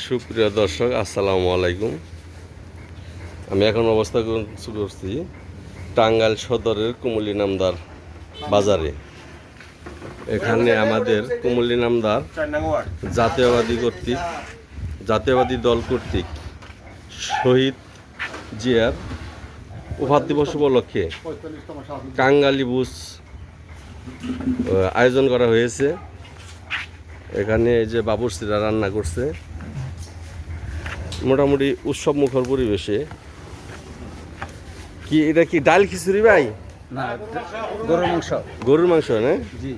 সুপ্রিয় দর্শক, আসসালামু আলাইকুম। আমি এখন অবস্থান করছি টাঙ্গাইল সদরের কুমুলি নামদার বাজারে। এখানে আমাদের কুমুলি নামদার জাতীয়বাদী দল কর্তৃক শহীদ জিয়ার উপাধি দিবস উপলক্ষে কাঙ্গালি বুস আয়োজন করা হয়েছে। এখানে এই যে বাবুর্চিরা রান্না করছে মোটামুটি উৎসব মুখর পরিবেশে। কি এটা কি ডাল খিচুড়ি ভাই? না, গরুর মাংস। গরুর মাংস না? জি।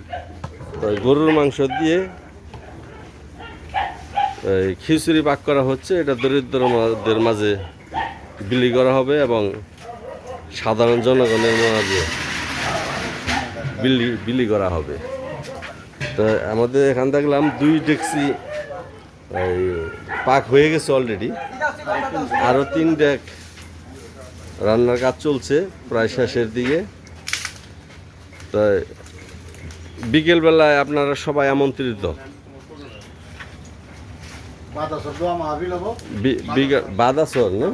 তো গরুর মাংস দিয়ে খিচুড়ি পাক করা হচ্ছে। এটা দরিদ্রদের মাঝে বিলি করা হবে এবং সাধারণ জনগণের মাঝে বিলি করা হবে। তো আমাদের এখান দেখলাম 2 ডেকচি পাক হয়ে গেছে অলরেডি, আরও 3 ডেক রান্নার কাজ চলছে প্রায় শেষের দিকে। তো বিকেলবেলায় আপনারা সবাই আমন্ত্রিত। বাদাসর না,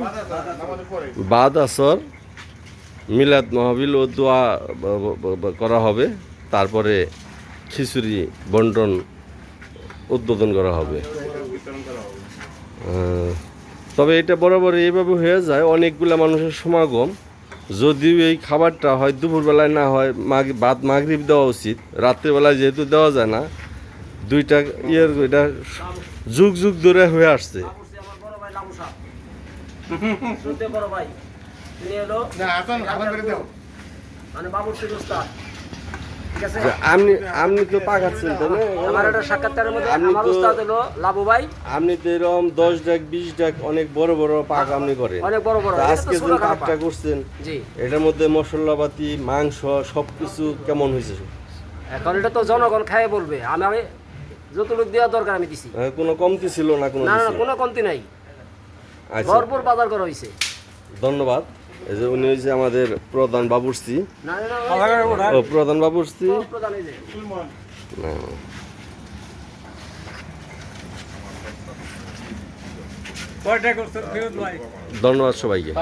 বাদাসর মিলাদ মাহফিল ও দোয়া করা হবে, তারপরে খিচুড়ি বন্টন উদ্বোধন করা হবে। তবে এটা বরাবর এইভাবে হয়ে যায়, অনেকগুলো মানুষের সমাগম। যদিও এই খাবারটা হয় দুপুরবেলায় না হয় মাগরিব দেওয়া উচিত, রাত্রিবেলায় যেহেতু দেওয়া যায় না, 2টা এটা যুগ যুগ ধরে হয়ে আসছে। আপনি তো পাকাচ্ছেন তো না? আমার একটা সাক্ষাৎকারের মধ্যে আমার উস্তাদ হলো লাবু ভাই। আপনি তো এরকম 10 ডাক 20 ডাক অনেক বড় বড় পাক আপনি করেন, অনেক বড় বড়। আজকে যে পাকটা করছেন জি, এটার মধ্যে মশলাপাতি মাংস সবকিছু কেমন হয়েছে? এখন এটা তো জনগণ খায় বলবে। আমি যতটুকু দেওয়া দরকার আমি দিছি। কোনো কমতি ছিল না? কোনো না না, কোনো কমতি নাই। আচ্ছা, ভরপুর বাজার করা হয়েছে। ধন্যবাদ। এই যে উনি হয়েছে আমাদের প্রধান বাবুর্চি। না না, ও প্রধান বাবুর্চি। প্রধান এই যে ধন্যবাদ সবাইকে।